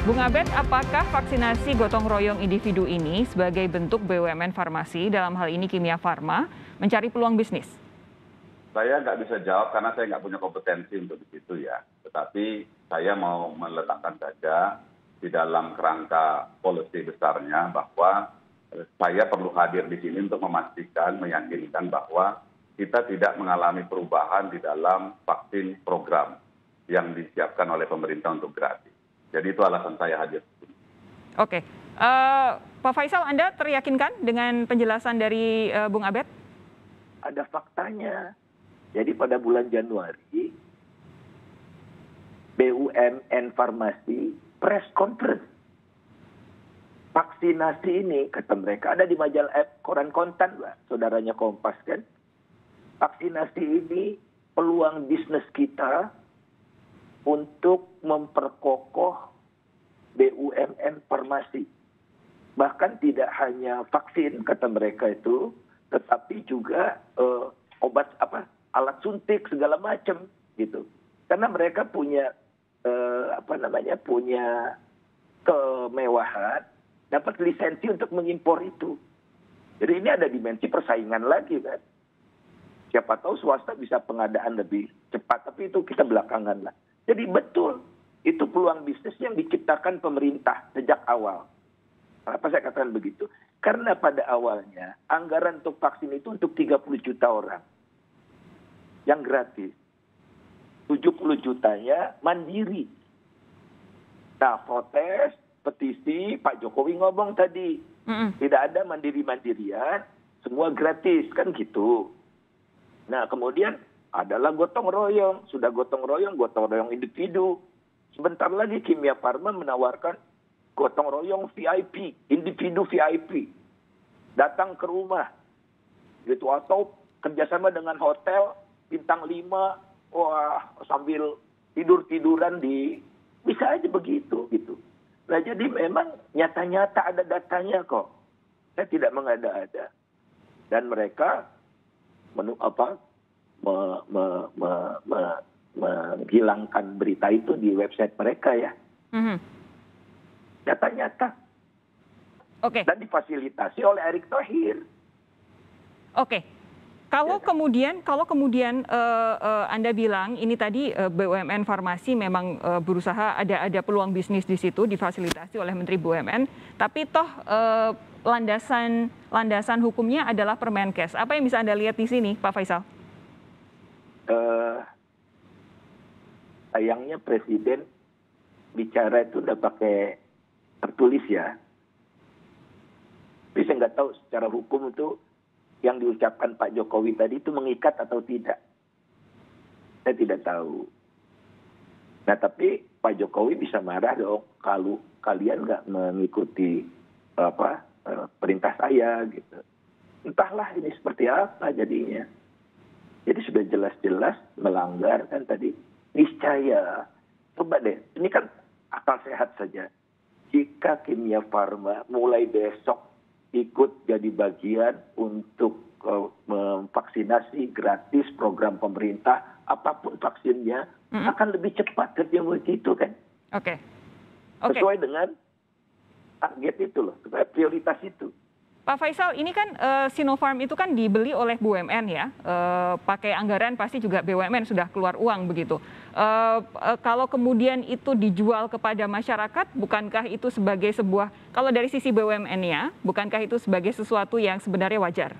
Bung Abed, apakah vaksinasi gotong royong individu ini sebagai bentuk BUMN farmasi, dalam hal ini Kimia Farma, mencari peluang bisnis? Saya nggak bisa jawab karena saya nggak punya kompetensi untuk di situ ya. Tetapi saya mau meletakkan saja di dalam kerangka policy besarnya bahwa saya perlu hadir di sini untuk memastikan, meyakinkan bahwa kita tidak mengalami perubahan di dalam vaksin program yang disiapkan oleh pemerintah untuk gratis. Jadi itu alasan saya hadir. Oke, Pak Faisal, Anda teryakinkan dengan penjelasan dari Bung Abed? Ada faktanya. Jadi pada bulan Januari, BUMN Farmasi press conference. Vaksinasi ini, kata mereka, ada di majalah koran kontan, lah, saudaranya Kompas kan. Vaksinasi ini peluang bisnis kita untuk memperkokoh BUMN farmasi. Bahkan tidak hanya vaksin, kata mereka itu, tetapi juga obat alat suntik segala macam gitu. Karena mereka punya punya kemewahan, dapat lisensi untuk mengimpor itu. Jadi ini ada dimensi persaingan lagi kan. Siapa tahu swasta bisa pengadaan lebih cepat, tapi itu kita belakangan lah. Jadi betul, itu peluang bisnis yang diciptakan pemerintah sejak awal. Kenapa saya katakan begitu? Karena pada awalnya anggaran untuk vaksin itu untuk 30 juta orang yang gratis. 70 jutanya mandiri. Nah, protes, petisi, Pak Jokowi ngomong tadi. Tidak ada mandiri-mandirian, semua gratis, kan gitu. Nah, kemudian adalah gotong royong. Sudah gotong royong individu. Sebentar lagi Kimia Farma menawarkan gotong royong VIP, individu VIP. Datang ke rumah. Gitu, atau kerjasama dengan hotel, bintang 5, wah sambil tidur-tiduran bisa aja begitu gitu. Nah jadi memang nyata-nyata ada datanya kok. Saya tidak mengada-ada. Dan mereka menghilangkan berita itu di website mereka ya. Nyata-nyata. Oke. Dan difasilitasi oleh Erick Thohir. Oke. Kalau kemudian Anda bilang ini tadi BUMN farmasi memang berusaha ada peluang bisnis di situ difasilitasi oleh Menteri BUMN, tapi toh landasan hukumnya adalah Permenkes. Apa yang bisa Anda lihat di sini, Pak Faisal? Sayangnya Presiden bicara itu udah pakai tertulis ya. Tapi saya nggak tahu secara hukum itu yang diucapkan Pak Jokowi tadi itu mengikat atau tidak. Saya tidak tahu. Nah tapi Pak Jokowi bisa marah dong kalau kalian nggak mengikuti perintah saya gitu. Entahlah ini seperti apa jadinya. Jadi sudah jelas-jelas melanggar kan tadi. Niscaya. Coba deh, ini kan akal sehat saja. Jika Kimia Farma mulai besok ikut jadi bagian untuk memvaksinasi gratis program pemerintah, apapun vaksinnya, akan lebih cepat kerja begitu kan. Oke. Sesuai dengan target itu loh, prioritas itu. Pak Faisal, ini kan Sinopharm itu kan dibeli oleh BUMN ya, pakai anggaran pasti juga BUMN sudah keluar uang begitu. Kalau kemudian itu dijual kepada masyarakat, bukankah itu sebagai sebuah, kalau dari sisi BUMN-nya, bukankah itu sebagai sesuatu yang sebenarnya wajar?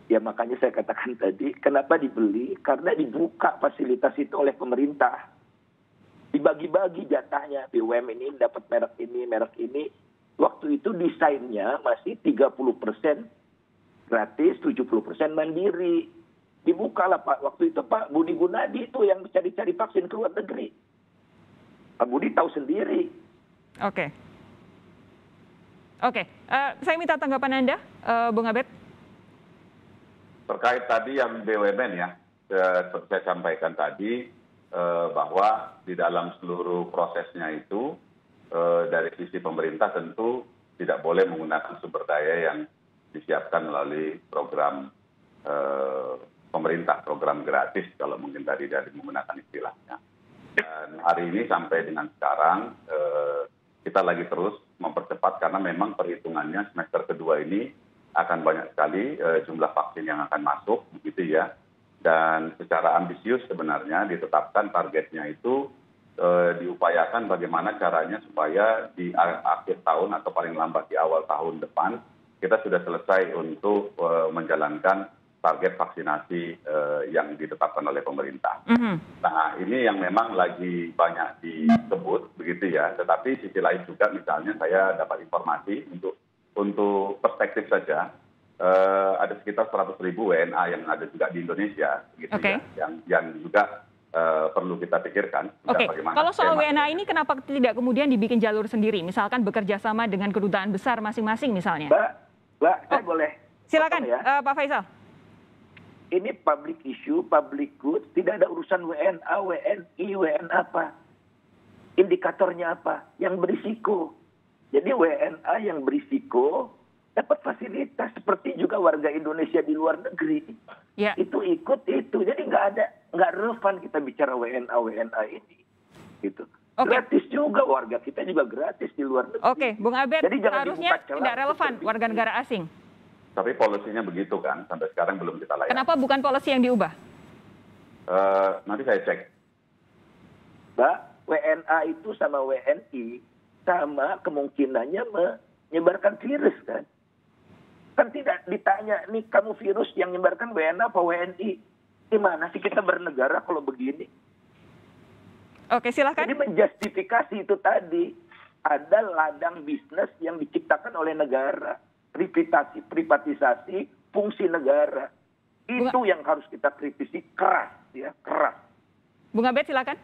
Ya makanya saya katakan tadi, kenapa dibeli? Karena dibuka fasilitas itu oleh pemerintah. Dibagi-bagi jatahnya, BUMN ini dapat merek ini. Waktu itu desainnya masih 30% gratis, 70% mandiri. Dibukalah Pak. Waktu itu Pak Budi Gunadi itu yang cari-cari vaksin ke luar negeri. Pak Budi tahu sendiri. Oke. Saya minta tanggapan Anda, Bung Abed. Terkait tadi yang BUMN ya, seperti saya sampaikan tadi, bahwa di dalam seluruh prosesnya itu, dari sisi pemerintah tentu tidak boleh menggunakan sumber daya yang disiapkan melalui program pemerintah, program gratis kalau mungkin tadi dari menggunakan istilahnya. Dan hari ini sampai dengan sekarang kita lagi terus mempercepat karena memang perhitungannya semester kedua ini akan banyak sekali jumlah vaksin yang akan masuk, begitu ya. Dan secara ambisius sebenarnya ditetapkan targetnya itu diupayakan bagaimana caranya supaya di akhir tahun atau paling lambat di awal tahun depan kita sudah selesai untuk menjalankan target vaksinasi yang ditetapkan oleh pemerintah. Nah, ini yang memang lagi banyak disebut begitu ya. Tetapi sisi lain juga misalnya saya dapat informasi untuk perspektif saja ada sekitar 100.000 WNA yang ada juga di Indonesia, gitu ya, yang juga perlu kita pikirkan. Kalau soal WNA ini kenapa tidak kemudian dibikin jalur sendiri, misalkan bekerja sama dengan kedutaan besar masing-masing misalnya? Mbak, saya boleh? Silakan, ya? Pak Faisal. Ini public issue, public good, tidak ada urusan WNA, WNI, WN apa. Indikatornya apa? Yang berisiko. Jadi WNA yang berisiko dapat fasilitas seperti juga warga Indonesia di luar negeri. Ya. Itu ikut itu. Jadi nggak relevan kita bicara WNA ini. Gitu. Gratis juga, warga kita juga gratis di luar negeri. Bung Abed, jadi seharusnya tidak relevan warga negara asing. Tapi polisinya begitu kan, sampai sekarang belum kita layan. Kenapa bukan polisi yang diubah? Nanti saya cek. Mbak, WNA itu sama WNI sama kemungkinannya menyebarkan virus kan. Kan tidak ditanya, nih kamu virus yang menyebarkan WNA apa WNI? Gimana sih kita bernegara kalau begini? Oke, silakan. Jadi menjustifikasi itu tadi, ada ladang bisnis yang diciptakan oleh negara. Privatisasi fungsi negara. Itu yang harus kita kritisi keras, ya, keras. Bung Abed, silakan.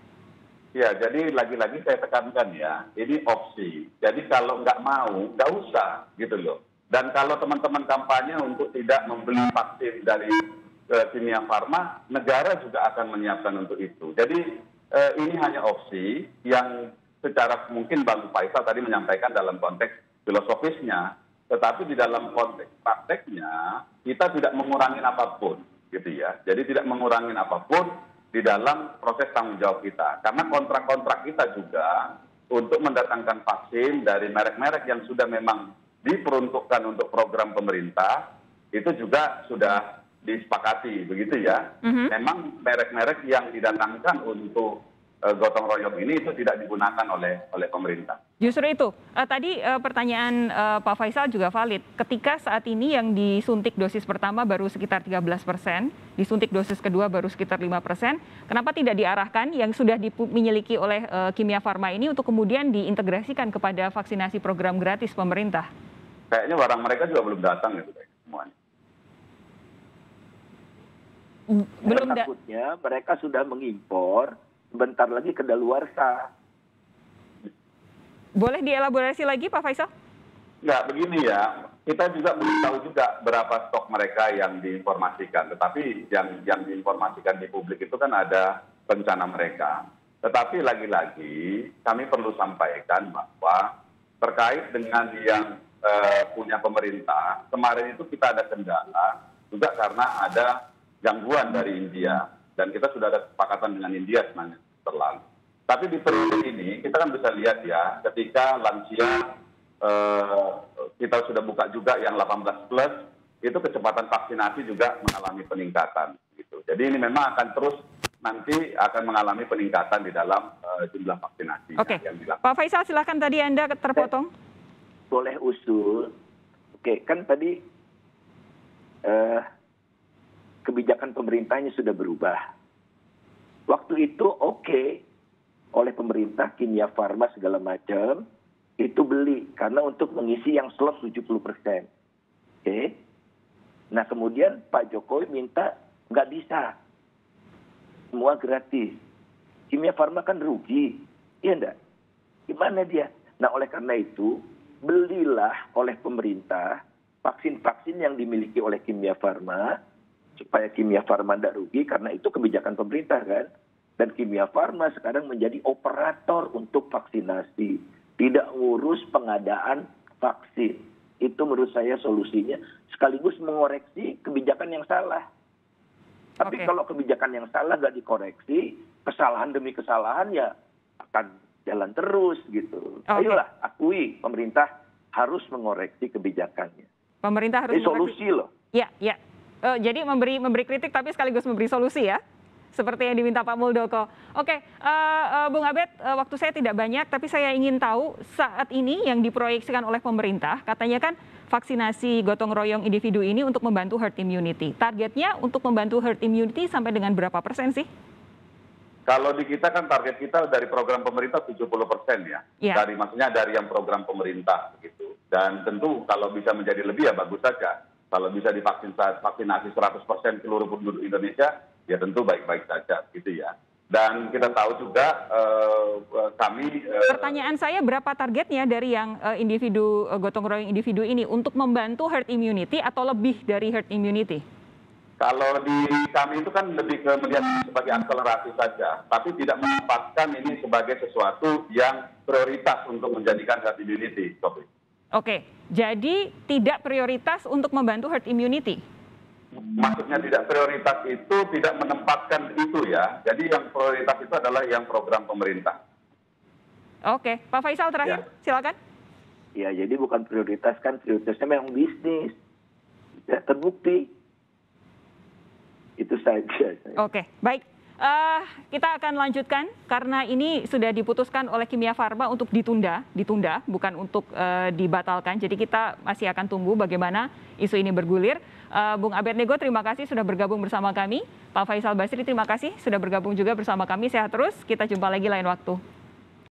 Ya, jadi lagi-lagi saya tekankan ya, ini opsi. Jadi kalau nggak mau, nggak usah, gitu loh. Dan kalau teman-teman kampanye untuk tidak membeli vaksin dari Kimia Farma, negara juga akan menyiapkan untuk itu. Jadi ini hanya opsi yang secara mungkin Bang Faisal tadi menyampaikan dalam konteks filosofisnya, tetapi di dalam konteks prakteknya kita tidak mengurangi apapun, gitu ya. Jadi tidak mengurangi apapun di dalam proses tanggung jawab kita. Karena kontrak-kontrak kita juga untuk mendatangkan vaksin dari merek-merek yang sudah memang diperuntukkan untuk program pemerintah, itu juga sudah disepakati, begitu ya. Memang merek-merek yang didatangkan untuk gotong royong ini itu tidak digunakan oleh pemerintah. Justru itu, tadi pertanyaan Pak Faisal juga valid. Ketika saat ini yang disuntik dosis pertama baru sekitar 13%, disuntik dosis kedua baru sekitar 5%, kenapa tidak diarahkan yang sudah dimiliki oleh Kimia Farma ini untuk kemudian diintegrasikan kepada vaksinasi program gratis pemerintah? Kayaknya barang mereka juga belum datang itu semuanya. Takutnya mereka sudah mengimpor, sebentar lagi kedaluarsa. Boleh dielaborasi lagi Pak Faisal? Nggak, begini ya, kita juga belum tahu juga berapa stok mereka yang diinformasikan. Tetapi yang diinformasikan di publik itu kan ada rencana mereka. Tetapi lagi-lagi kami perlu sampaikan bahwa terkait dengan yang punya pemerintah, kemarin itu kita ada kendala juga karena ada gangguan dari India. Dan kita sudah ada kesepakatan dengan India sebenarnya terlalu. Tapi di periode ini kita kan bisa lihat ya, ketika lansia kita sudah buka juga yang 18 plus, itu kecepatan vaksinasi juga mengalami peningkatan. Gitu. Jadi ini memang akan terus nanti akan mengalami peningkatan di dalam jumlah vaksinasi. Yang dilakukan. Pak Faisal silakan, tadi Anda terpotong. Boleh usul. Oke, kan tadi kebijakan pemerintahnya sudah berubah. Waktu itu oleh pemerintah, Kimia Farma segala macam, itu beli karena untuk mengisi yang slot 70%. Nah kemudian Pak Jokowi minta nggak bisa, semua gratis. Kimia Farma kan rugi, iya enggak? Gimana dia? Nah oleh karena itu, belilah oleh pemerintah vaksin-vaksin yang dimiliki oleh Kimia Farma, supaya Kimia Farma tidak rugi, karena itu kebijakan pemerintah kan. Dan Kimia Farma sekarang menjadi operator untuk vaksinasi, tidak ngurus pengadaan vaksin. Itu menurut saya solusinya, sekaligus mengoreksi kebijakan yang salah. Tapi kalau kebijakan yang salah nggak dikoreksi, kesalahan demi kesalahan ya akan jalan terus gitu. Oke. Ayolah, akui pemerintah harus mengoreksi kebijakannya. Pemerintah harus Ini solusi loh. Ya, ya. Jadi memberi kritik tapi sekaligus memberi solusi ya, seperti yang diminta Pak Muldoko. Oke, Bung Abed, waktu saya tidak banyak, tapi saya ingin tahu saat ini yang diproyeksikan oleh pemerintah, katanya kan vaksinasi gotong royong individu ini untuk membantu herd immunity. Targetnya untuk membantu herd immunity sampai dengan berapa persen sih? Kalau di kita kan target kita dari program pemerintah 70% ya. Iya. Maksudnya dari yang program pemerintah begitu. Dan tentu kalau bisa menjadi lebih ya bagus saja. Kalau bisa divaksinasi 100% seluruh penduduk Indonesia, ya tentu baik-baik saja gitu ya. Dan kita tahu juga kami... Pertanyaan saya, berapa targetnya dari yang individu gotong royong individu ini untuk membantu herd immunity atau lebih dari herd immunity? Kalau di kami itu kan lebih ke melihat sebagai akselerasi saja, tapi tidak menempatkan ini sebagai sesuatu yang prioritas untuk menjadikan herd immunity. Oke, jadi tidak prioritas untuk membantu herd immunity? Maksudnya tidak prioritas itu tidak menempatkan itu ya. Jadi yang prioritas itu adalah yang program pemerintah. Oke, Pak Faisal terakhir, silakan. Ya, jadi bukan prioritas, kan prioritasnya memang bisnis. Ya, terbukti. Itu saja. Oke, baik. Kita akan lanjutkan karena ini sudah diputuskan oleh Kimia Farma untuk ditunda, bukan untuk dibatalkan. Jadi kita masih akan tunggu bagaimana isu ini bergulir. Bung Abed Nego, terima kasih sudah bergabung bersama kami. Pak Faisal Basri, terima kasih sudah bergabung juga bersama kami. Sehat terus, kita jumpa lagi lain waktu.